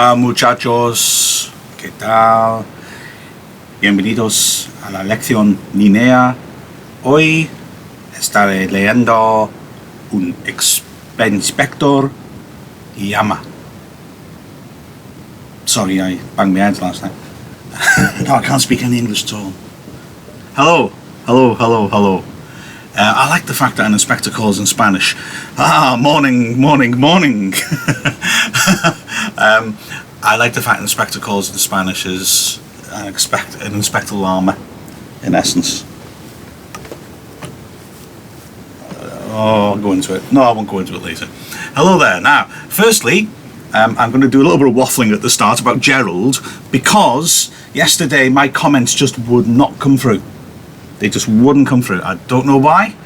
Hola muchachos, ¿qué tal? Bienvenidos a la lección Ninea. Hoy estaré leyendo un inspector llama. Sorry, I banged my head last night. No, I can't speak any English at all. Hello. I like the fact that an inspector calls in Spanish. Morning. I like the fact an inspector calls in Spanish is an inspector llama, in essence. I'll go into it. No, I won't go into it later. Hello there. Now, firstly, I'm going to do a little bit of waffling at the start about Gerald, because yesterday my comments just would not come through. They just wouldn't come through. I don't know why.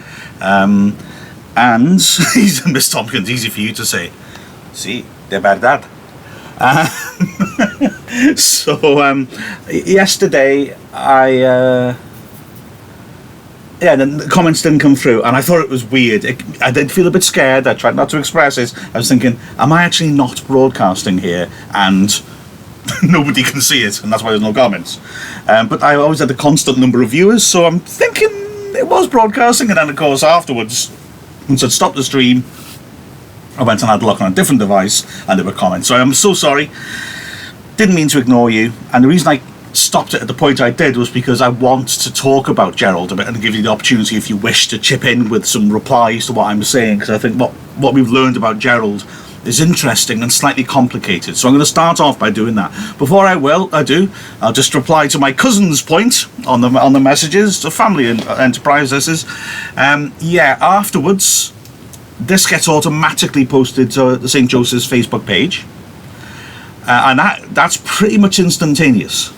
And he's Miss Tompkins, easy for you to say. Sí, de verdad. So yesterday the comments didn't come through, and I thought it was weird. I did feel a bit scared. I tried not to express it. I was thinking, am I actually not broadcasting here and nobody can see it, and that's why there's no comments? But I always had a constant number of viewers, so I'm thinking it was broadcasting. And then of course afterwards, once I'd stopped the stream, I went and had a look on a different device and there were comments. So I'm so sorry, didn't mean to ignore you. And the reason I stopped it at the point I did was because I want to talk about Gerald a bit and give you the opportunity, if you wish, to chip in with some replies to what I'm saying, because I think what we've learned about Gerald is interesting and slightly complicated. So I'm going to start off by doing that. Before I'll just reply to my cousin's point on the messages. A family enterprise this is. Afterwards, this gets automatically posted to the St. Joseph's Facebook page, and that's pretty much instantaneous.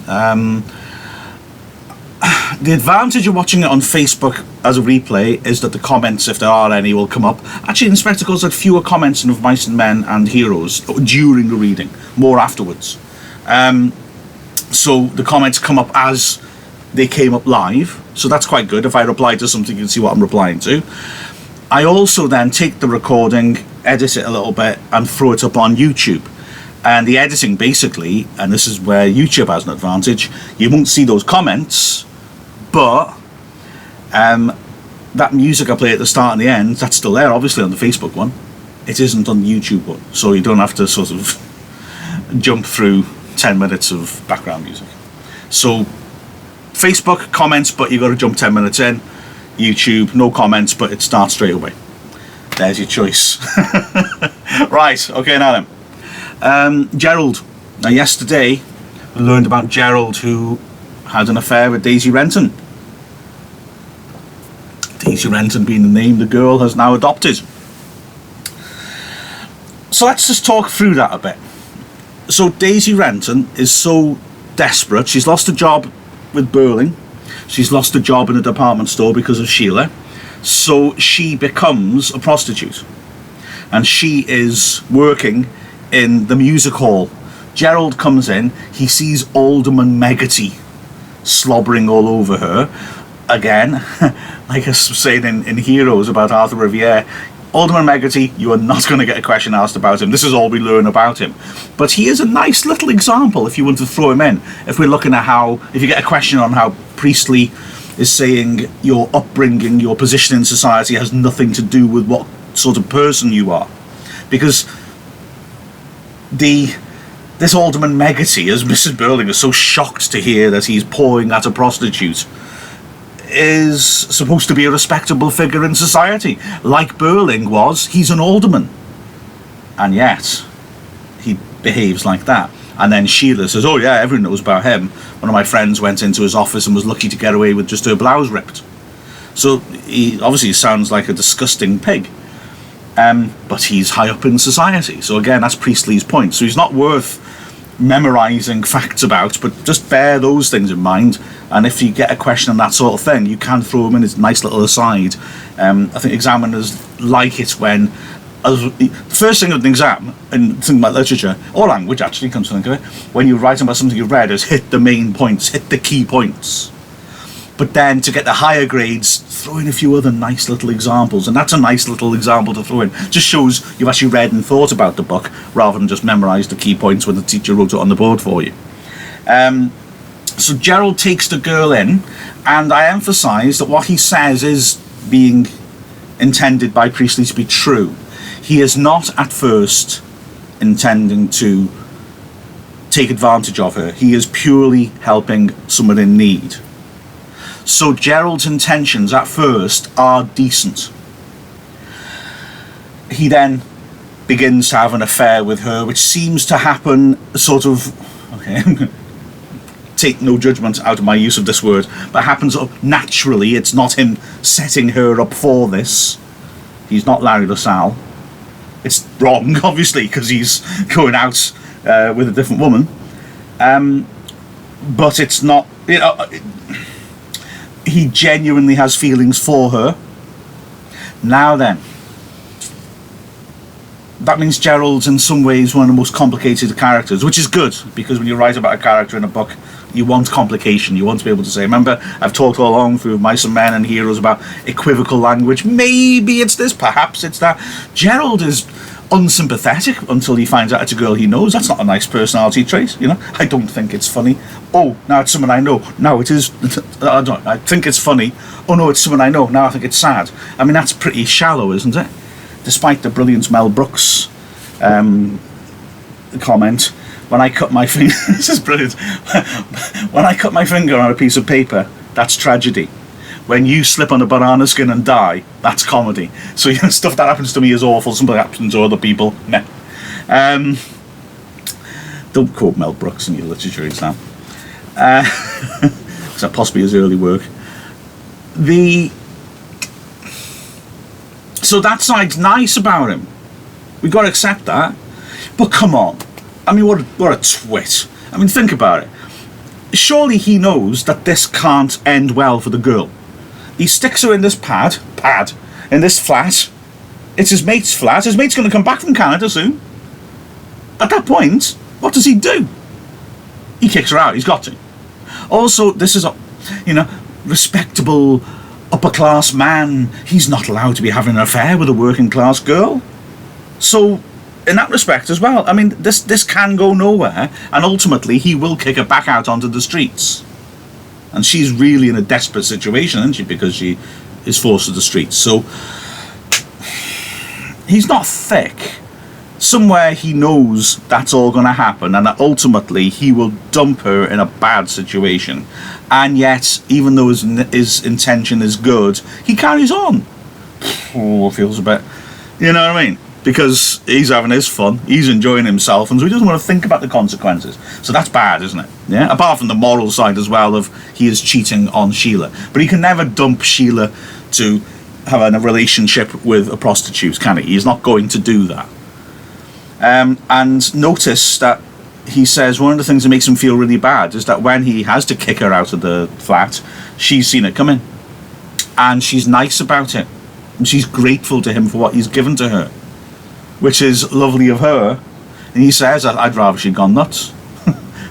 The advantage of watching it on Facebook as a replay is that the comments, if there are any, will come up. Actually, in Spectacles had fewer comments of Mice and Men and Heroes during the reading, more afterwards. So the comments come up as they came up live, so that's quite good. If I reply to something, you can see what I'm replying to. I also then take the recording, edit it a little bit, and throw it up on YouTube. And the editing, basically, and this is where YouTube has an advantage, you won't see those comments, but that music I play at the start and the end, that's still there, obviously, on the Facebook one. It isn't on the YouTube one, so you don't have to sort of jump through 10 minutes of background music. So Facebook, comments, but you've got to jump 10 minutes in. YouTube, no comments, but it starts straight away. There's your choice. Right, okay, now then. Gerald. Now, yesterday we learned about Gerald, who had an affair with Daisy Renton. Daisy Renton being the name the girl has now adopted. So let's just talk through that a bit. So Daisy Renton is so desperate. She's lost a job with Burling. She's lost a job in a department store because of Sheila. So she becomes a prostitute. And she is working in the music hall. Gerald comes in. He sees Alderman Meggerty slobbering all over her. Again, like I was saying in Heroes about Arthur Riviere, Alderman Meggerty, you are not going to get a question asked about him. This is all we learn about him. But he is a nice little example if you want to throw him in. If we're looking at if you get a question on how Priestley is saying your upbringing, your position in society has nothing to do with what sort of person you are. Because this Alderman Meggerty, as Mrs. Burling is so shocked to hear that he's pawing at a prostitute, is supposed to be a respectable figure in society. Like Burling was, he's an alderman. And yet, he behaves like that. And then Sheila says, oh yeah, everyone knows about him. One of my friends went into his office and was lucky to get away with just her blouse ripped. So he obviously sounds like a disgusting pig. But he's high up in society. So again, that's Priestley's point. So he's not worth memorising facts about, but just bear those things in mind. And if you get a question on that sort of thing, you can throw him in as a nice little aside. I think examiners like it when the first thing of an exam, and think about literature, or language actually, comes to think of it, when you're writing about something you've read, is hit the main points, hit the key points. But then to get the higher grades, throw in a few other nice little examples, and that's a nice little example to throw in. Just shows you've actually read and thought about the book rather than just memorised the key points when the teacher wrote it on the board for you. So Gerald takes the girl in, and I emphasise that what he says is being intended by Priestley to be true. He is not at first intending to take advantage of her. He is purely helping someone in need. So Gerald's intentions at first are decent. He then begins to have an affair with her, which seems to happen sort of, okay, take no judgment out of my use of this word, but happens naturally. It's not him setting her up for this. He's not Larry LaSalle. It's wrong, obviously, because he's going out with a different woman. But it's not, you know, he genuinely has feelings for her. Now then, that means Gerald's in some ways one of the most complicated characters, which is good, because when you write about a character in a book, you want complication. You want to be able to say, remember, I've talked all along through Mice and Men and Heroes about equivocal language. Maybe it's this, perhaps it's that. Gerald is unsympathetic until he finds out it's a girl he knows. That's not a nice personality trait, you know. I don't think it's funny. Oh, now it's someone I know. Now it is. I think it's funny. Oh no, it's someone I know. Now I think it's sad. I mean, that's pretty shallow, isn't it? Despite the brilliant Mel Brooks comment, when I cut my finger, this is brilliant. When I cut my finger on a piece of paper, that's tragedy. When you slip on a banana skin and die, that's comedy. So, you know, stuff that happens to me is awful. Something that happens to other people, meh. Don't quote Mel Brooks in your literature exam. Except possibly his early work. So that side's nice about him. We've got to accept that. But come on. I mean, what a twit. I mean, think about it. Surely he knows that this can't end well for the girl. He sticks her in this pad, in this flat. It's his mate's flat. His mate's going to come back from Canada soon. At that point, what does he do? He kicks her out. He's got to. Also, this is a, you know, respectable upper class man. He's not allowed to be having an affair with a working class girl. So, in that respect as well, I mean, this can go nowhere, and ultimately he will kick her back out onto the streets. And she's really in a desperate situation, isn't she? Because she is forced to the streets. So he's not thick. Somewhere he knows that's all going to happen, and that ultimately he will dump her in a bad situation. And yet, even though his intention is good, he carries on. Oh, it feels a bit, you know what I mean? Because he's having his fun, he's enjoying himself, and so he doesn't want to think about the consequences. So that's bad, isn't it? Yeah. Apart from the moral side as well of he is cheating on Sheila, but he can never dump Sheila to have a relationship with a prostitute, can he? He's not going to do that. And notice that he says one of the things that makes him feel really bad is that when he has to kick her out of the flat, she's seen it coming, and she's nice about it, and she's grateful to him for what he's given to her, which is lovely of her. And he says, I'd rather she'd gone nuts.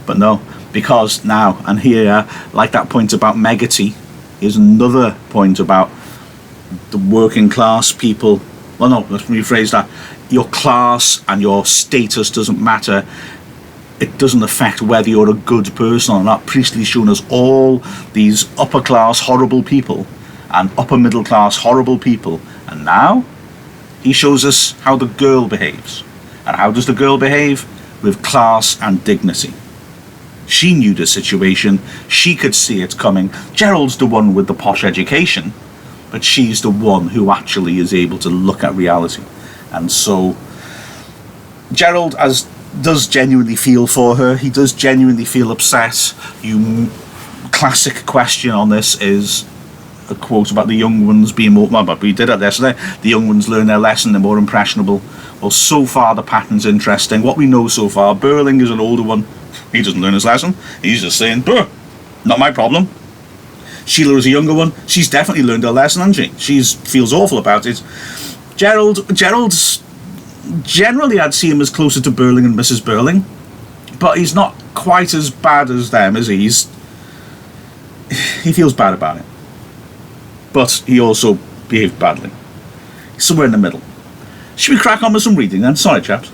But no, because now, and here, like that point about Megati, is another point about the working class people. Well, no, let's rephrase that. Your class and your status doesn't matter. It doesn't affect whether you're a good person or not. Priestley's shown us all these upper class horrible people and upper middle class horrible people. And now he shows us how the girl behaves. And how does the girl behave? With class and dignity. She knew the situation. She could see it coming. Gerald's the one with the posh education, but she's the one who actually is able to look at reality. And so Gerald does genuinely feel for her. He does genuinely feel upset. Classic question on this is a quote about the young ones being more, well, but we did it yesterday, the young ones learn their lesson, they're more impressionable. Well, so far the pattern's interesting. What we know so far, Burling is an older one. He doesn't learn his lesson. He's just saying, not my problem. Sheila is a younger one. She's definitely learned her lesson, hasn't she? She feels awful about it. Gerald's generally, I'd see him as closer to Burling and Mrs. Burling, but he's not quite as bad as them, is he? he feels bad about it. But he also behaved badly. Somewhere in the middle. Should we crack on with some reading then? Sorry, chaps.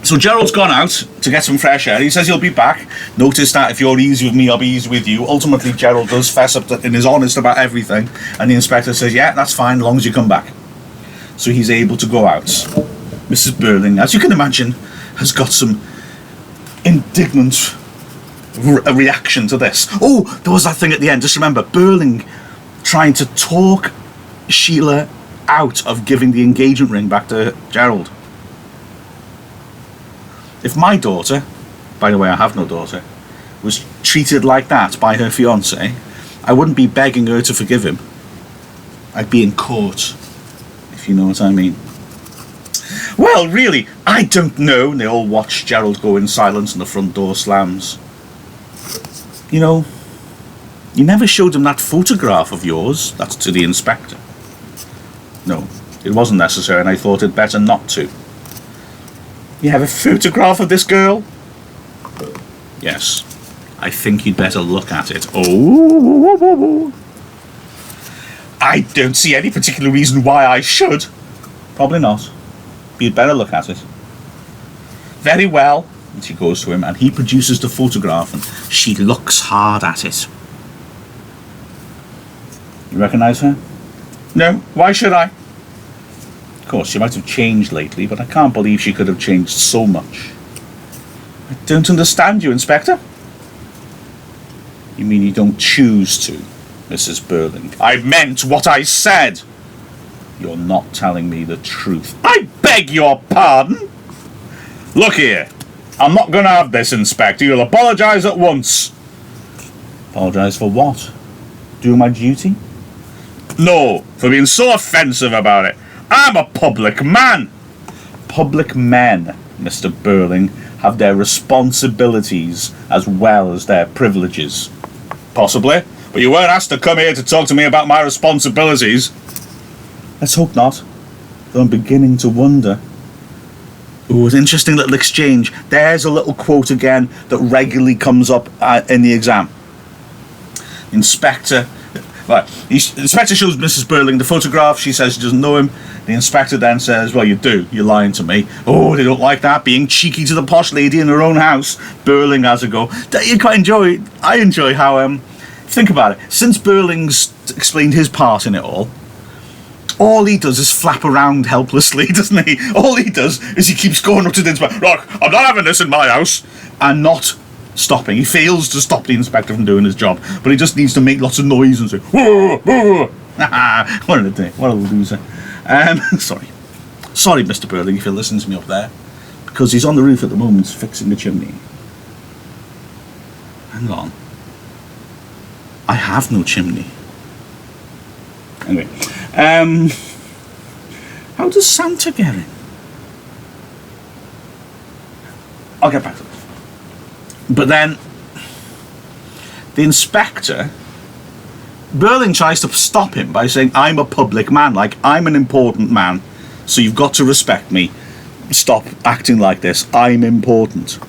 So Gerald's gone out to get some fresh air. He says he'll be back. Notice that if you're easy with me, I'll be easy with you. Ultimately, Gerald does fess up and is honest about everything. And the inspector says, yeah, that's fine, as long as you come back. So he's able to go out. Mrs. Burling, as you can imagine, has got some indignant reaction to this. Oh, there was that thing at the end. Just remember, Burling trying to talk Sheila out of giving the engagement ring back to Gerald. If my daughter, by the way, I have no daughter, was treated like that by her fiancé, I wouldn't be begging her to forgive him. I'd be in court, if you know what I mean. Well, really, I don't know. And they all watch Gerald go in silence and the front door slams. You know, you never showed him that photograph of yours. That's to the inspector. No, it wasn't necessary, and I thought it better not to. You have a photograph of this girl? Yes. I think you'd better look at it. Oh. I don't see any particular reason why I should. Probably not. But you'd better look at it. Very well. And she goes to him, and he produces the photograph, and she looks hard at it. You recognise her? No. Why should I? Of course, she might have changed lately, but I can't believe she could have changed so much. I don't understand you, Inspector. You mean you don't choose to, Mrs. Burling? I meant what I said. You're not telling me the truth. I beg your pardon? Look here. I'm not going to have this, Inspector. You'll apologise at once. Apologise for what? Doing my duty? No, for being so offensive about it. I'm a public man. Public men, Mr. Burling, have their responsibilities as well as their privileges. Possibly, but you weren't asked to come here to talk to me about my responsibilities. Let's hope not, though I'm beginning to wonder. Ooh, an interesting little exchange. There's a little quote again that regularly comes up in the exam. Inspector... Right, the inspector shows Mrs. Burling the photograph. She says she doesn't know him. The inspector then says, well, you do. You're lying to me. Oh, they don't like that. Being cheeky to the posh lady in her own house. Burling has a go. You quite enjoy... I enjoy how... think about it. Since Burling's explained his part in it all he does is flap around helplessly, doesn't he? All he does is he keeps going up to the inspector. Look, I'm not having this in my house. And not... stopping. He fails to stop the inspector from doing his job, but he just needs to make lots of noise and say, whoa, whoa. What a day, what a loser. Sorry, Mr. Burling, if you're listening to me up there, because he's on the roof at the moment fixing the chimney. Hang on. I have no chimney. Anyway, how does Santa get in? I'll get back to this. But then, the inspector, Burling tries to stop him by saying, I'm a public man, like, I'm an important man, so you've got to respect me. Stop acting like this, I'm important.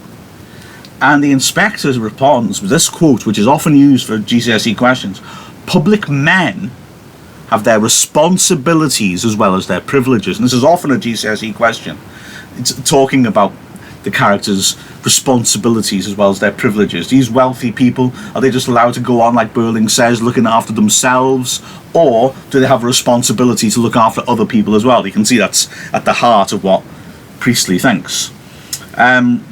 And the inspector responds with this quote, which is often used for GCSE questions. Public men have their responsibilities as well as their privileges. And this is often a GCSE question. It's talking about the characters' responsibilities as well as their privileges. These wealthy people, are they just allowed to go on, like Burling says, looking after themselves, or do they have a responsibility to look after other people as well? You can see that's at the heart of what Priestley thinks. And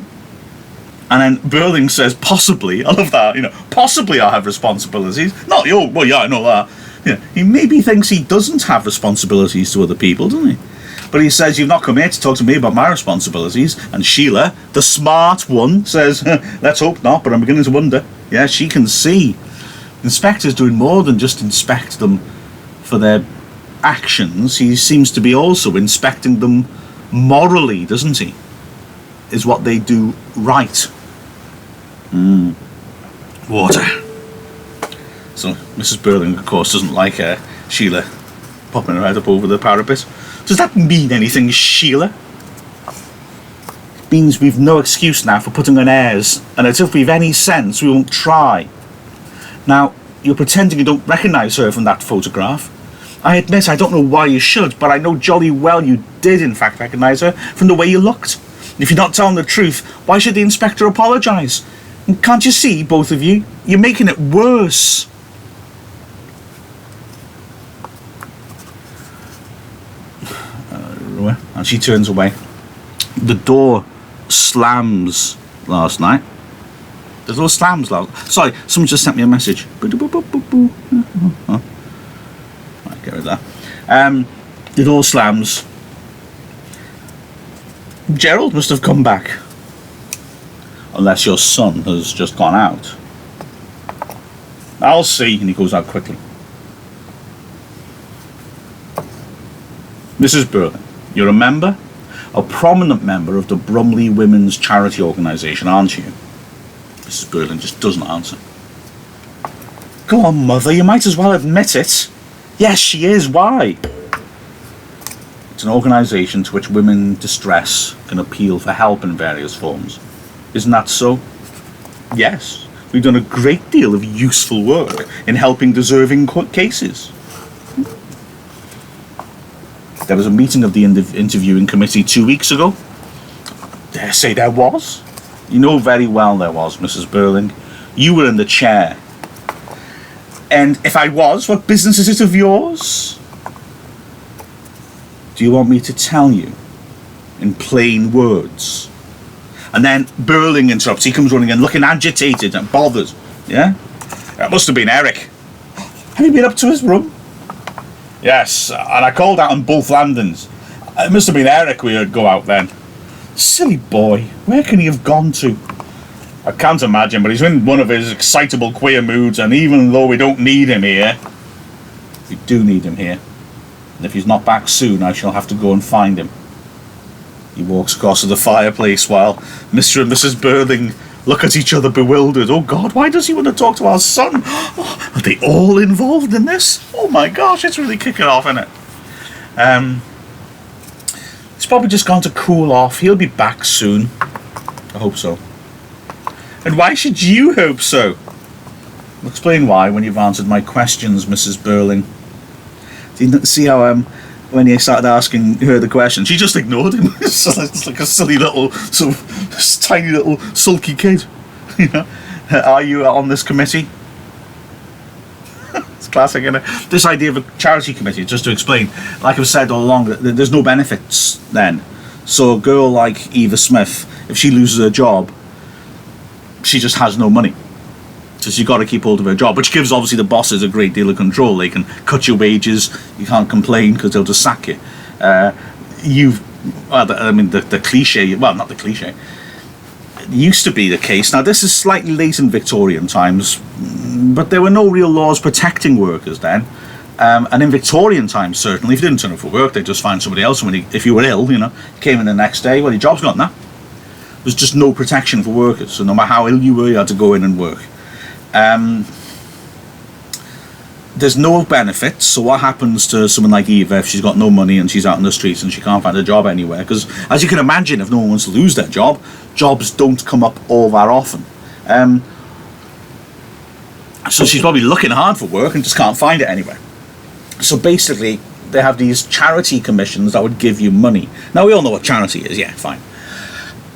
then Burling says, possibly, I love that, possibly I have responsibilities. Not, well, yeah, I know that. He maybe thinks he doesn't have responsibilities to other people, doesn't he? But he says, you've not come here to talk to me about my responsibilities. And Sheila, the smart one, says, let's hope not, but I'm beginning to wonder. Yeah, she can see. The inspector's doing more than just inspect them for their actions. He seems to be also inspecting them morally, doesn't he? Is what they do right. Water. So Mrs. Burling, of course, doesn't like Sheila popping her head up over the parapet. Does that mean anything, Sheila? It means we've no excuse now for putting on airs, and as if we've any sense, we won't try. Now, you're pretending you don't recognise her from that photograph. I admit I don't know why you should, but I know jolly well you did in fact recognise her from the way you looked. If you're not telling the truth, why should the inspector apologise? And can't you see, both of you? You're making it worse. And she turns away. The door slams last night. The door slams last... Sorry, someone just sent me a message. Right, get rid of that. The door slams. Gerald must have come back. Unless your son has just gone out. I'll see. And he goes out quickly. Mrs. Burling, you're a member? A prominent member of the Bromley Women's Charity Organisation, aren't you? Mrs. Burling just doesn't answer. Go on, Mother, you might as well admit it. Yes, she is. Why? It's an organisation to which women in distress can appeal for help in various forms. Isn't that so? Yes. We've done a great deal of useful work in helping deserving cases. There was a meeting of the interviewing committee 2 weeks ago. Dare say there was. You know very well there was, Mrs. Burling. You were in the chair. And if I was, what business is it of yours? Do you want me to tell you in plain words? And then Burling interrupts. He comes running in looking agitated and bothered. Yeah? It must have been Eric. Have you been up to his room? Yes, and I called out on both landings. It must have been Eric we heard go out then. Silly boy, where can he have gone to? I can't imagine, but he's in one of his excitable queer moods, and even though we don't need him here, we do need him here. And if he's not back soon, I shall have to go and find him. He walks across to the fireplace while Mr. and Mrs. Burling look at each other bewildered. Oh God, why does he want to talk to our son? Oh, are they all involved in this? Oh my gosh, it's really kicking off, isn't it? He's probably just gone to cool off. He'll be back soon. I hope so. And why should you hope so? I'll explain why when you've answered my questions, Mrs. Burling. Didn't see how when he started asking her the question, she just ignored him. It's like a silly little, sort of tiny little sulky kid. You know, are you on this committee? It's classic, isn't it? This idea of a charity committee, just to explain, like I've said all along, there's no benefits then. So a girl like Eva Smith, if she loses her job, she just has no money. So you've got to keep hold of her job, which gives obviously the bosses a great deal of control. They can cut your wages, you can't complain because they'll just sack you. The cliche, well, not the cliche, it used to be the case. Now, this is slightly late in Victorian times, but there were no real laws protecting workers then. And in Victorian times, certainly, if you didn't turn up for work, they'd just find somebody else. And if you were ill, you came in the next day, well, your job's gone now. There's just no protection for workers. So no matter how ill you were, you had to go in and work. There's no benefits, so what happens to someone like Eva if she's got no money and she's out in the streets and she can't find a job anywhere? Because as you can imagine, if no one wants to lose their job, jobs don't come up all that often. So she's probably looking hard for work and just can't find it anywhere. So basically, they have these charity commissions that would give you money. Now, we all know what charity is, yeah, fine.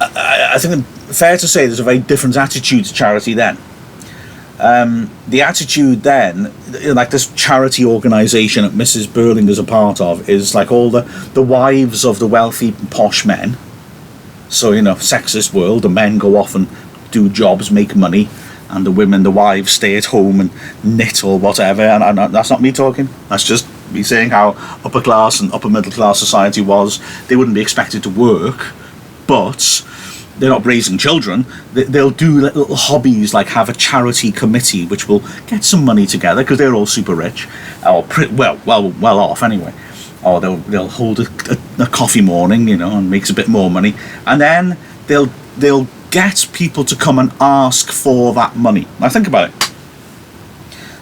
I think it's fair to say there's a very different attitude to charity then. The attitude then, like this charity organisation that Mrs. Burling is a part of, is like all the wives of the wealthy posh men. So, sexist world, the men go off and do jobs, make money, and the women, the wives, stay at home and knit or whatever. And that's not me talking. That's just me saying how upper class and upper middle class society was. They wouldn't be expected to work, but they're not raising children. They'll do little hobbies like have a charity committee which will get some money together because they're all super rich, or well off anyway. Or they'll hold a coffee morning, and makes a bit more money, and then they'll get people to come and ask for that money. Now think about it.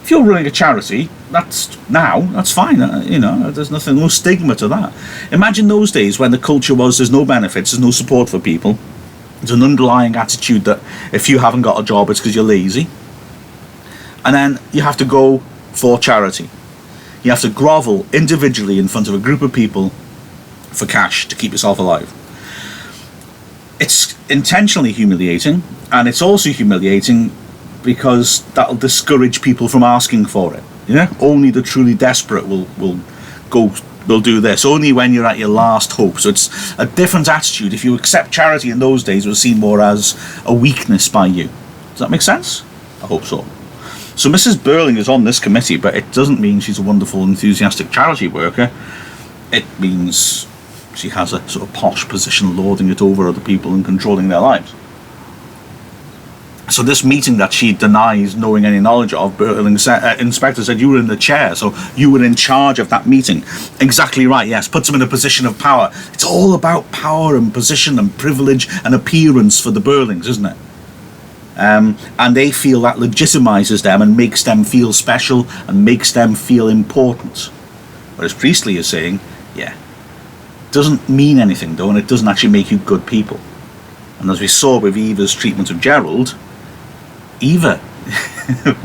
If you're running a charity, that's fine. There's no stigma to that. Imagine those days when the culture was there's no benefits, there's no support for people. There's an underlying attitude that if you haven't got a job, it's because you're lazy. And then you have to go for charity. You have to grovel individually in front of a group of people for cash to keep yourself alive. It's intentionally humiliating, and it's also humiliating because that'll discourage people from asking for it. Only the truly desperate will do this. Only when you're at your last hope. So it's a different attitude. If you accept charity in those days, it was seen more as a weakness by you. Does that make sense? I hope so. So Mrs. Burling is on this committee, but it doesn't mean she's a wonderful, enthusiastic charity worker. It means she has a sort of posh position, lording it over other people and controlling their lives. So this meeting that she denies knowing any knowledge of, Burling's inspector said you were in the chair, so you were in charge of that meeting. Exactly right, yes. Puts them in a position of power. It's all about power and position and privilege and appearance for the Burlings, isn't it? And they feel that legitimizes them and makes them feel special and makes them feel important. Whereas Priestley is saying, yeah, it doesn't mean anything though, and it doesn't actually make you good people. And as we saw with Eva's treatment of Gerald, Eva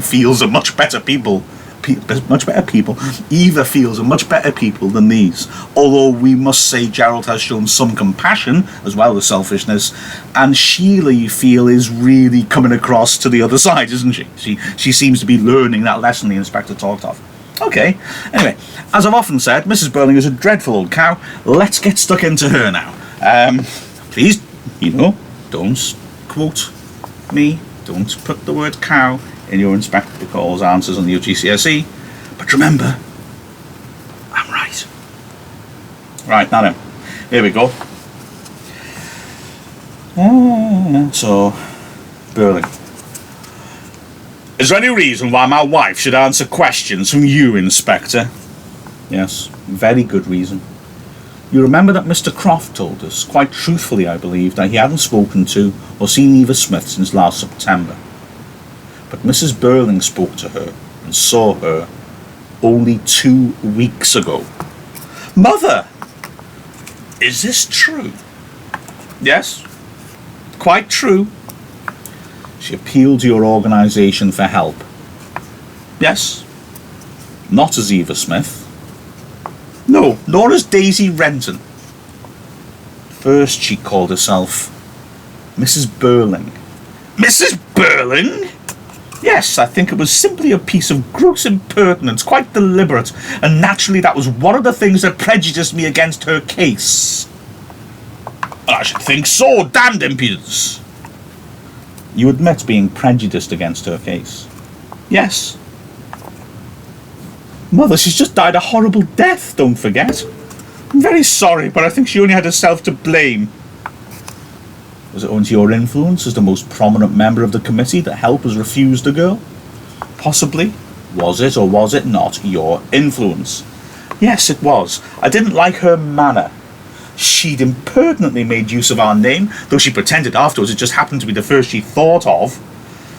feels a much better people. Eva feels a much better people than these. Although we must say Gerald has shown some compassion as well as selfishness, and Sheila, you feel, is really coming across to the other side, isn't she? She seems to be learning that lesson the inspector talked of. Okay, anyway, as I've often said, Mrs. Burling is a dreadful old cow. Let's get stuck into her now. Please, don't quote me. Don't put the word cow in your Inspector Calls answers on the UGCSE. But remember, I'm right. Right, now then. Here we go. So, Burling. Is there any reason why my wife should answer questions from you, Inspector? Yes, very good reason. You remember that Mr. Croft told us, quite truthfully I believe, that he hadn't spoken to or seen Eva Smith since last September. But Mrs. Burling spoke to her and saw her only 2 weeks ago. Mother! Is this true? Yes, quite true. She appealed to your organisation for help. Yes, not as Eva Smith. No, nor as Daisy Renton. First she called herself Mrs. Burling. Mrs. Burling? Yes, I think it was simply a piece of gross impertinence, quite deliberate, and naturally that was one of the things that prejudiced me against her case. I should think so, damned impudence. You admit being prejudiced against her case? Yes. Mother, she's just died a horrible death, don't forget. I'm very sorry, but I think she only had herself to blame. Was it owing to your influence as the most prominent member of the committee that help was refused the girl? Possibly. Was it or was it not your influence? Yes, it was. I didn't like her manner. She'd impertinently made use of our name, though she pretended afterwards it just happened to be the first she thought of.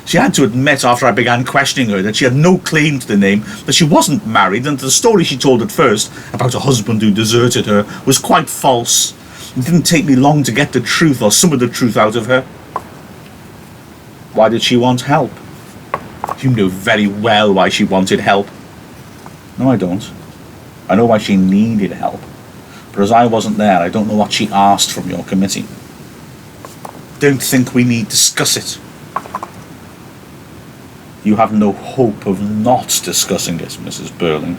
She had to admit after I began questioning her that she had no claim to the name, that she wasn't married, and the story she told at first about a husband who deserted her was quite false. It didn't take me long to get the truth, or some of the truth, out of her. Why did she want help? You know very well why she wanted help. No, I don't. I know why she needed help. But as I wasn't there, I don't know what she asked from your committee. Don't think we need discuss it. You have no hope of not discussing it, Mrs. Burling.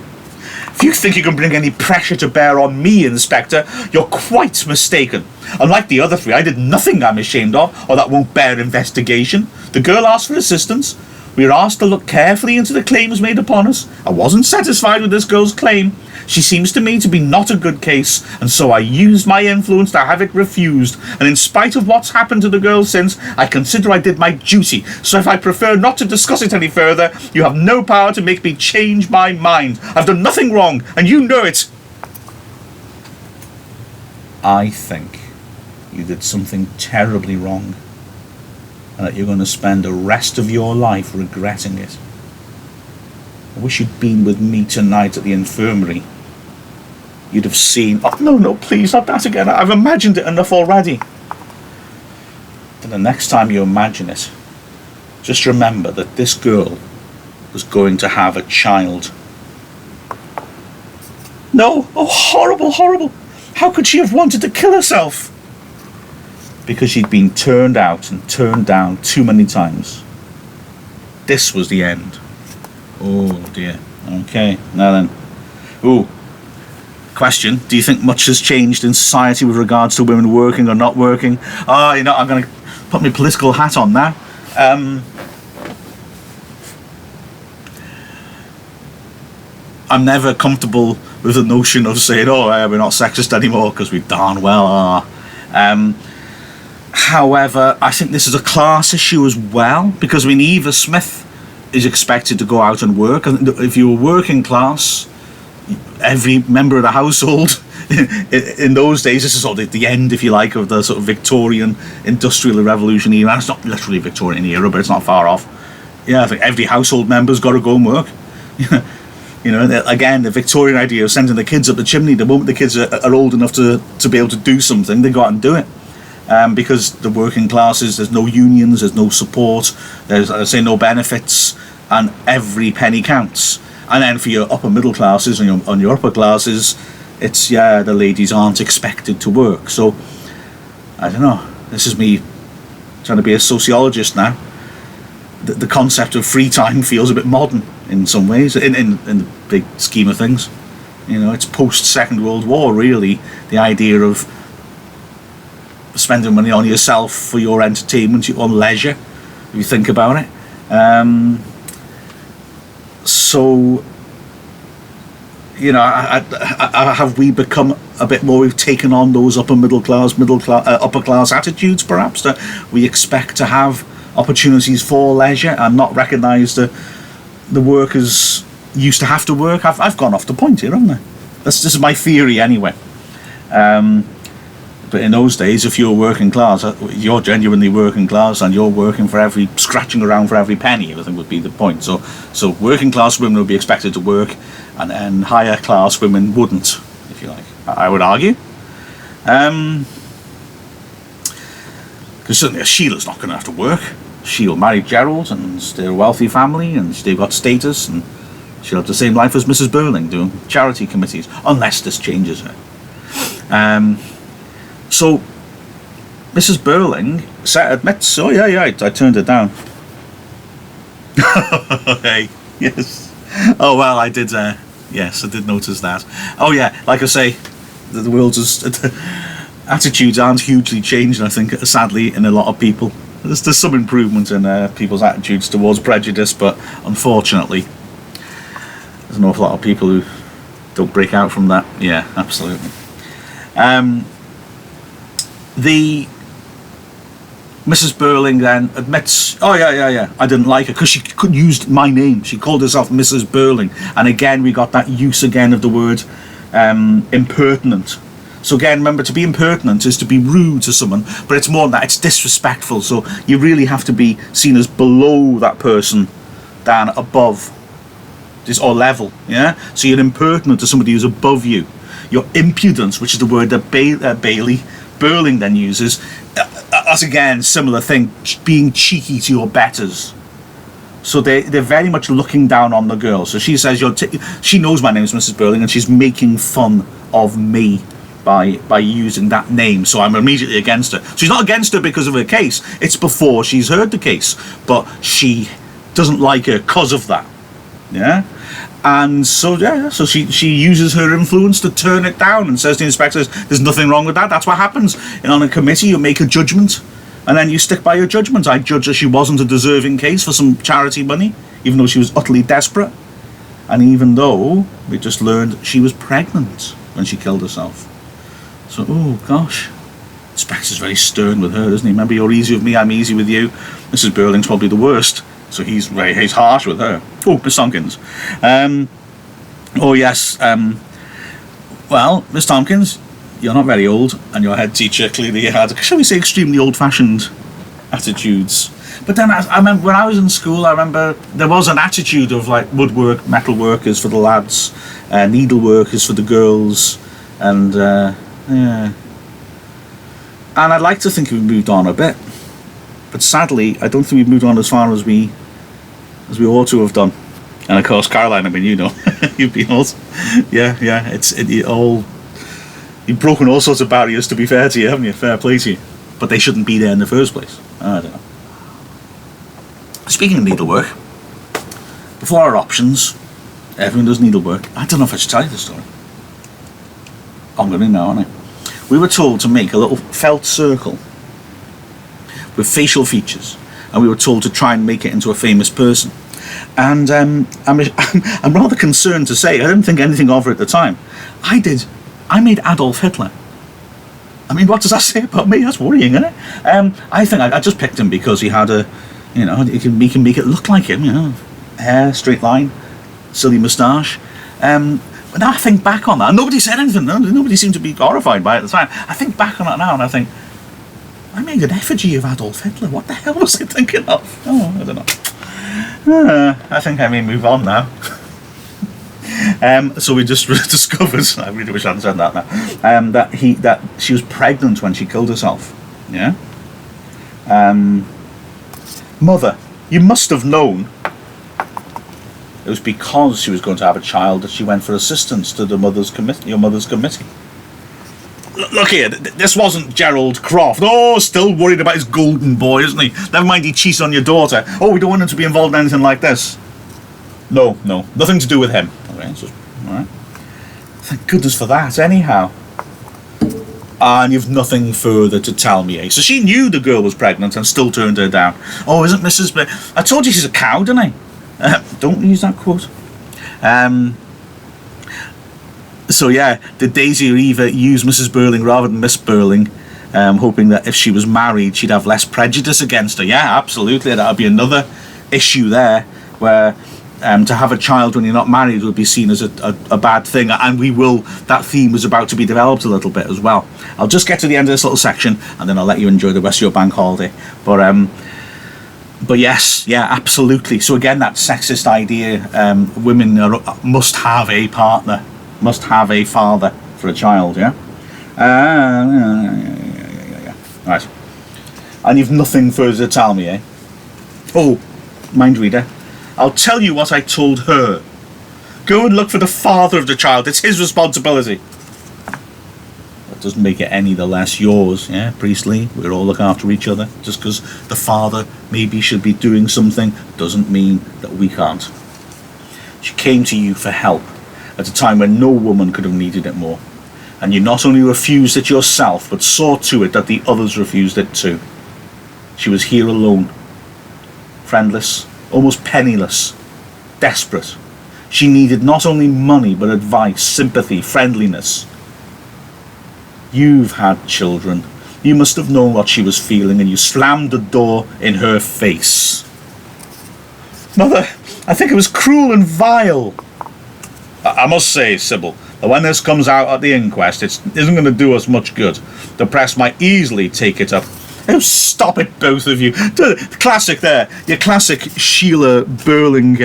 If you think you can bring any pressure to bear on me, Inspector, you're quite mistaken. Unlike the other three, I did nothing I'm ashamed of, or that won't bear investigation. The girl asked for assistance. We were asked to look carefully into the claims made upon us. I wasn't satisfied with this girl's claim. She seems to me to be not a good case, and so I used my influence to have it refused. And in spite of what's happened to the girl since, I consider I did my duty. So if I prefer not to discuss it any further, you have no power to make me change my mind. I've done nothing wrong, and you know it. I think you did something terribly wrong, and that you're going to spend the rest of your life regretting it. I wish you'd been with me tonight at the infirmary. You'd have seen... Oh, no, please, not that again. I've imagined it enough already. Then the next time you imagine it, just remember that this girl was going to have a child. No! Oh, horrible, horrible! How could she have wanted to kill herself? Because she'd been turned out and turned down too many times. This was the end. Oh dear. Okay, now then. Ooh. Question, do you think much has changed in society with regards to women working or not working? Oh, you know, I'm going to put my political hat on now. I'm never comfortable with the notion of saying, oh, we're not sexist anymore, because we darn well are. However, I think this is a class issue as well, because I mean, Eva Smith is expected to go out and work, and if you were working class, every member of the household in those days, this is sort of the end, if you like, of the sort of Victorian Industrial Revolution era. It's not literally Victorian era, but it's not far off. Yeah, I think every household member's got to go and work. You know, again, the Victorian idea of sending the kids up the chimney, the moment the kids are old enough to be able to do something, they go out and do it. Because the working classes, there's no unions, there's no support, there's, I say, no benefits, and every penny counts. And then for your upper middle classes and your upper classes, it's, yeah, the ladies aren't expected to work. So, I don't know, this is me trying to be a sociologist now. The concept of free time feels a bit modern in some ways, in the big scheme of things. You know, it's post-Second World War, really, the idea of spending money on yourself for your entertainment, your own leisure, if you think about it. So, you know, have we become a bit more, we've taken on those upper class attitudes, perhaps, that we expect to have opportunities for leisure and not recognise the workers used to have to work. I've gone off the point here, haven't I? This is my theory anyway. But in those days, if you're working class, you're genuinely working class, and you're working for scratching around for every penny, I think would be the point. So working class women would be expected to work, and then higher class women wouldn't, if you like, I would argue. Because certainly Sheila's not going to have to work. She'll marry Gerald, and they're a wealthy family, and they've got status, and she'll have the same life as Mrs. Burling, doing charity committees, unless this changes her. So, Mrs. Burling admits, oh yeah, I turned it down. Hey, yes. Oh well, I did, yes, I did notice that. Oh yeah, like I say, the world's attitudes aren't hugely changed, I think, sadly, in a lot of people. There's some improvement in people's attitudes towards prejudice, but unfortunately, there's an awful lot of people who don't break out from that. Yeah, absolutely. The Mrs. Burling then admits, oh yeah, I didn't like her because she couldn't use my name. She called herself Mrs. Burling, and again we got that use again of the word impertinent. So again, remember, to be impertinent is to be rude to someone, but it's more than that, it's disrespectful. So you really have to be seen as below that person than above, or level, yeah? So you're impertinent to somebody who's above you. Your impudence, which is the word that Burling then uses, that's again similar thing, being cheeky to your betters. So they're very much looking down on the girl. So she says, she knows my name is Mrs. Burling, and she's making fun of me by using that name. So I'm immediately against her. She's not against her because of her case, it's before she's heard the case, but she doesn't like her because of that. Yeah. And so so she uses her influence to turn it down and says to the inspectors, there's nothing wrong with that. That's what happens. And on a committee, you make a judgment, and then you stick by your judgment. I judge that she wasn't a deserving case for some charity money, even though she was utterly desperate, and even though we just learned she was pregnant when she killed herself. So, oh gosh, inspector's very stern with her, isn't he? Remember, you're easy with me, I'm easy with you. Mrs. Burling's probably the worst. So he's harsh with her. Oh, Miss Tompkins. Oh, yes. Well, Miss Tompkins, you're not very old, and your head teacher clearly had, shall we say, extremely old-fashioned attitudes. But then I remember when I was in school, I remember there was an attitude of like woodwork, metal workers for the lads, needleworkers for the girls, and yeah. And I'd like to think we've moved on a bit, but sadly, I don't think we've moved on as far as we ought to have done. And of course, Caroline, I mean, you know, you've been all, yeah, you've broken all sorts of barriers, to be fair to you, haven't you? Fair play to you. But they shouldn't be there in the first place. I don't know. Speaking of needlework, before our options, everyone does needlework. I don't know if I should tell you the story. I'm going to know, aren't I? We were told to make a little felt circle with facial features, and we were told to try and make it into a famous person. And I'm rather concerned to say, I didn't think anything of her at the time. I made Adolf Hitler. I mean, what does that say about me? That's worrying, isn't it? I think I just picked him because he had he can make it look like him, you know. Hair, straight line, silly moustache. But now I think back on that, and nobody said anything. Nobody seemed to be horrified by it at the time. I think back on it now, and I think, I made an effigy of Adolf Hitler. What the hell was I thinking of? Oh, I don't know. I think I may move on now. So we just discovered, I really wish I hadn't said that now, that she was pregnant when she killed herself. Yeah? Mother, you must have known it was because she was going to have a child that she went for assistance to your mother's committee. Look here, this wasn't Gerald Croft. Oh, still worried about his golden boy, isn't he? Never mind he cheats on your daughter. Oh, we don't want him to be involved in anything like this. No, nothing to do with him. Okay, so, all right. Thank goodness for that, anyhow. And you've nothing further to tell me, eh? So she knew the girl was pregnant and still turned her down. Oh, isn't Mrs. I told you she's a cow, didn't I? Don't use that quote. So yeah, did Daisy or Eva use Mrs. Burling rather than Miss Burling, hoping that if she was married, she'd have less prejudice against her? Yeah, absolutely. That would be another issue there, where to have a child when you're not married would be seen as a bad thing, and that theme was about to be developed a little bit as well. I'll just get to the end of this little section, and then I'll let you enjoy the rest of your bank holiday. But yes, yeah, absolutely. So again, that sexist idea, women must have a partner, must have a father for a child, yeah? Yeah. Right. And you've nothing further to tell me, eh? Oh, mind reader. I'll tell you what I told her. Go and look for the father of the child. It's his responsibility. That doesn't make it any the less yours, yeah, Priestley? We're all looking after each other. Just because the father maybe should be doing something doesn't mean that we can't. She came to you for help at a time when no woman could have needed it more. And you not only refused it yourself, but saw to it that the others refused it too. She was here alone, friendless, almost penniless, desperate. She needed not only money, but advice, sympathy, friendliness. You've had children. You must have known what she was feeling, and you slammed the door in her face. Mother, I think it was cruel and vile. I must say, Sybil, that when this comes out at the inquest, it isn't going to do us much good. The press might easily take it up. Oh, stop it, both of you. Classic there. Your classic Sheila Burling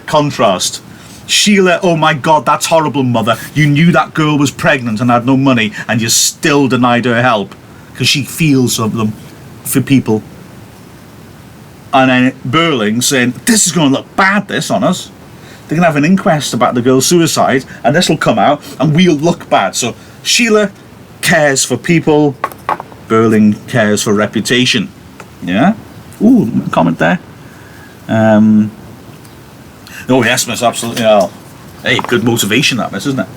contrast. Sheila, oh my God, that's horrible, Mother. You knew that girl was pregnant and had no money, and you still denied her help because she feels something for people. And then Burling saying, this is going to look bad, this, on us. They're going to have an inquest about the girl's suicide, and this will come out, and we'll look bad. So Sheila cares for people, Burling cares for reputation. Yeah? Ooh, comment there. Oh yes, miss, absolutely. Well, hey, good motivation that, miss, isn't it?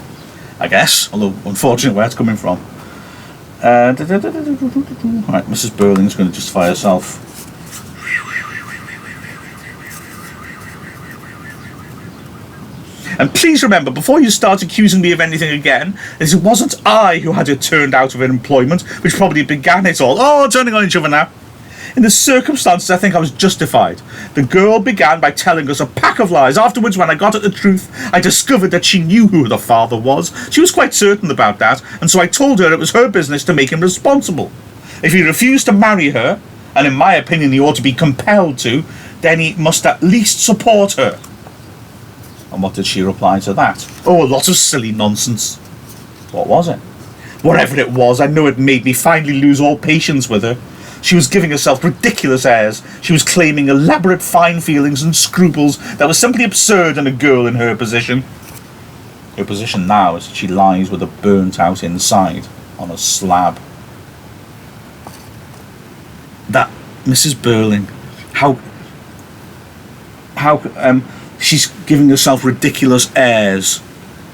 I guess, although unfortunately where it's coming from. Alright, Mrs. Burling's going to justify herself. And please remember, before you start accusing me of anything again, it wasn't I who had her turned out of employment, which probably began it all. Oh, turning on each other now. In the circumstances, I think I was justified. The girl began by telling us a pack of lies. Afterwards, when I got at the truth, I discovered that she knew who the father was. She was quite certain about that, and so I told her it was her business to make him responsible. If he refused to marry her, and in my opinion he ought to be compelled to, then he must at least support her. And what did she reply to that? Oh, a lot of silly nonsense. What was it? Whatever it was, I know it made me finally lose all patience with her. She was giving herself ridiculous airs. She was claiming elaborate fine feelings and scruples that were simply absurd in a girl in her position. Her position now is that she lies with a burnt-out inside on a slab. That Mrs. Burling, she's giving herself ridiculous airs.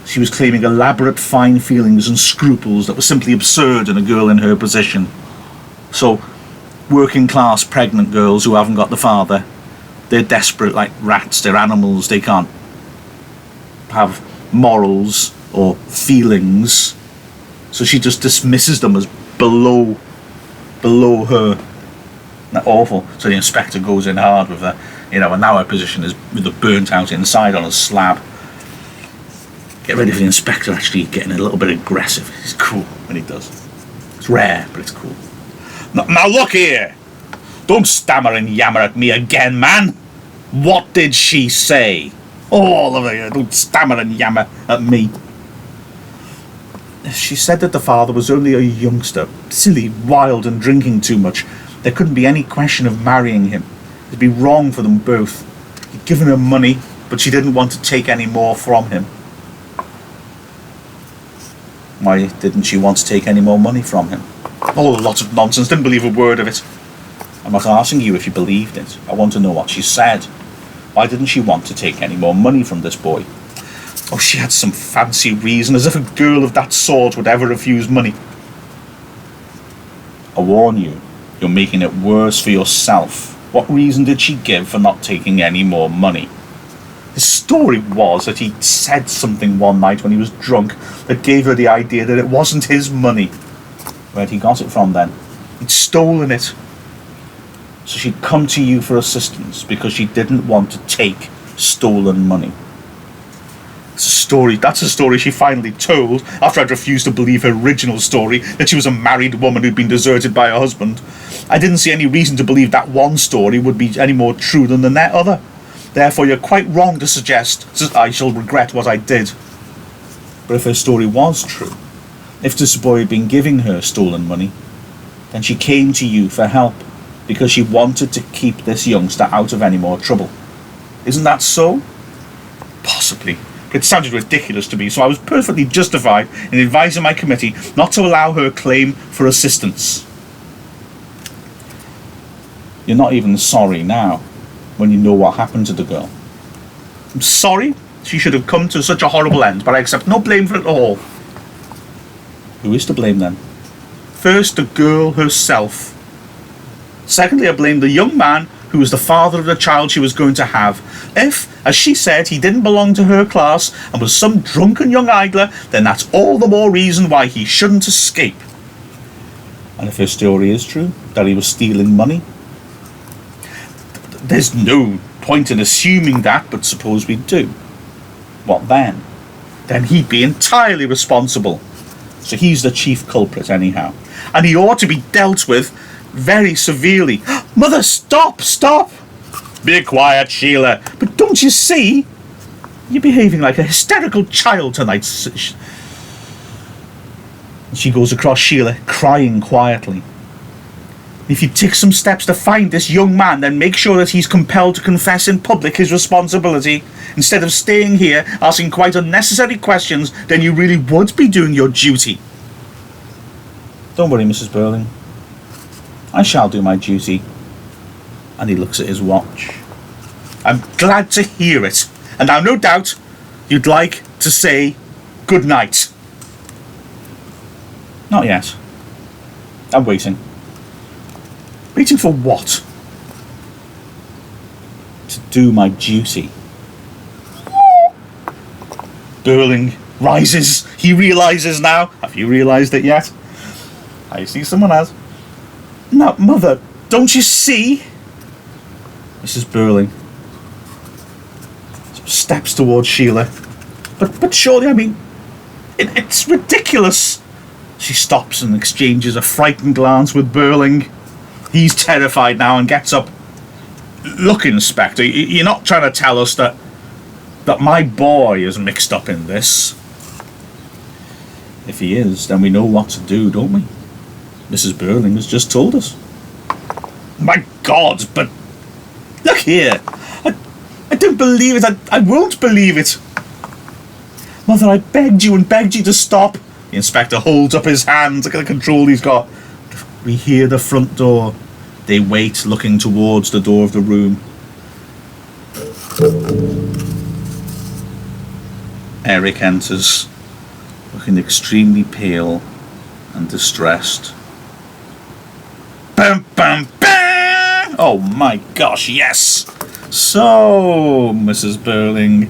She was claiming elaborate fine feelings and scruples that were simply absurd in a girl in her position. So, working class pregnant girls who haven't got the father, they're desperate like rats, they're animals, they can't have morals or feelings. So she just dismisses them as below her. Not awful. So the inspector goes in hard with her, and now her position is with a burnt out inside on a slab. Get ready for the inspector actually getting a little bit aggressive. It's cool when he does. It's rare, but it's cool. Now look here! Don't stammer and yammer at me again, man! What did she say? All of you, don't stammer and yammer at me. She said that the father was only a youngster, silly, wild and drinking too much. There couldn't be any question of marrying him. It'd be wrong for them both. He'd given her money, but she didn't want to take any more from him. Why didn't she want to take any more money from him? Oh, a lot of nonsense. Didn't believe a word of it. I'm not asking you if you believed it. I want to know what she said. Why didn't she want to take any more money from this boy? Oh, she had some fancy reason, as if a girl of that sort would ever refuse money. I warn you, you're making it worse for yourself. What reason did she give for not taking any more money? His story was that he said something one night when he was drunk that gave her the idea that it wasn't his money. Where'd he got it from then? He'd stolen it. So she'd come to you for assistance because she didn't want to take stolen money. That's a story she finally told after I'd refused to believe her original story that she was a married woman who'd been deserted by her husband. I didn't see any reason to believe that one story would be any more true than the other. Therefore, you're quite wrong to suggest that I shall regret what I did. But if her story was true, if this boy had been giving her stolen money, then she came to you for help because she wanted to keep this youngster out of any more trouble. Isn't that so? Possibly. But it sounded ridiculous to me, so I was perfectly justified in advising my committee not to allow her claim for assistance. You're not even sorry now, when you know what happened to the girl. I'm sorry she should have come to such a horrible end, but I accept no blame for it at all. Who is to blame then? First, the girl herself. Secondly, I blame the young man who was the father of the child she was going to have. If, as she said, he didn't belong to her class and was some drunken young idler, then that's all the more reason why he shouldn't escape. And if her story is true, that he was stealing money, there's no point in assuming that, but suppose we do. What then? Then he'd be entirely responsible. So he's the chief culprit anyhow. And he ought to be dealt with very severely. Mother, stop! Be quiet, Sheila. But don't you see? You're behaving like a hysterical child tonight. She goes across Sheila, crying quietly. If you take some steps to find this young man, then make sure that he's compelled to confess in public his responsibility. Instead of staying here asking quite unnecessary questions, then you really would be doing your duty. Don't worry, Mrs. Burling. I shall do my duty. And he looks at his watch. I'm glad to hear it. And now no doubt you'd like to say good night. Not yet. I'm waiting. Waiting for what? To do my duty. Burling rises. He realises now. Have you realised it yet? I see someone has. No, Mother, don't you see? Mrs. Burling steps towards Sheila. But surely, I mean, it's ridiculous. She stops and exchanges a frightened glance with Burling. He's terrified now and gets up. Look, Inspector, you're not trying to tell us that my boy is mixed up in this. If he is, then we know what to do, don't we? Mrs. Burling has just told us. My God, but look here. I don't believe it. I won't believe it. Mother, I begged you and begged you to stop. The inspector holds up his hands. Look at the control he's got. We hear the front door. They wait, looking towards the door of the room. Eric enters, looking extremely pale and distressed. Bam, bam, bam! Oh my gosh, yes! So, Mrs. Burling,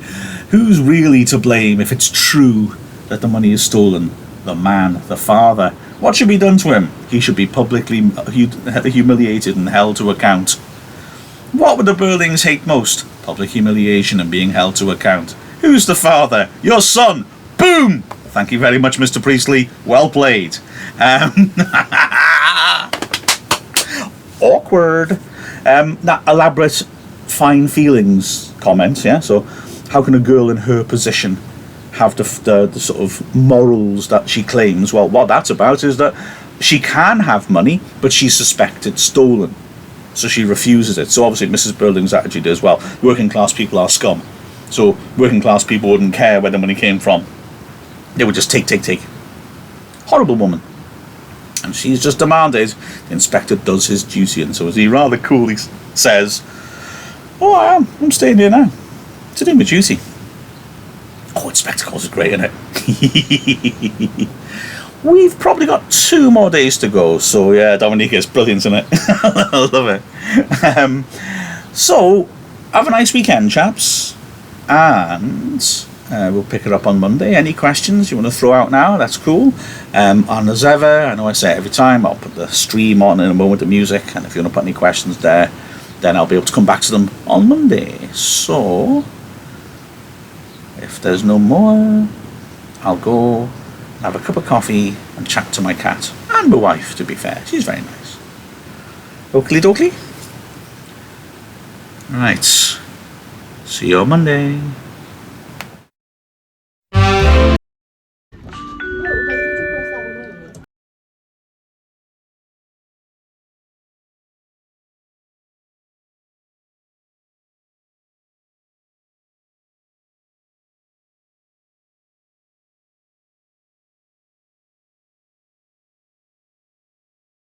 who's really to blame if it's true that the money is stolen? The man, the father. What should be done to him? He should be publicly humiliated and held to account. What would the Burlings hate most? Public humiliation and being held to account. Who's the father? Your son! Boom! Thank you very much, Mr. Priestley. Well played. Awkward. That elaborate fine feelings comments, yeah? So, how can a girl in her position have the sort of morals that she claims? Well, what that's about is that she can have money, but she's suspected stolen. So she refuses it. So obviously Mrs. Burling's attitude is, well, working class people are scum. So working class people wouldn't care where the money came from. They would just take. Horrible woman. And she's just demanded the inspector does his duty. And so as he rather coolly says, oh, I am. I'm staying here now to do my duty. Oh, Inspector Calls is great, isn't it? We've probably got 2 more days to go. So yeah, Dominica is brilliant, isn't it? I love it. So, have a nice weekend, chaps. And we'll pick it up on Monday. Any questions you want to throw out now? That's cool. And as ever, I know I say it every time, I'll put the stream on in a moment of music. And if you want to put any questions there, then I'll be able to come back to them on Monday. So, if there's no more, I'll go have a cup of coffee and chat to my cat. And my wife, to be fair. She's very nice. Oakley dokley. Right. See you on Monday.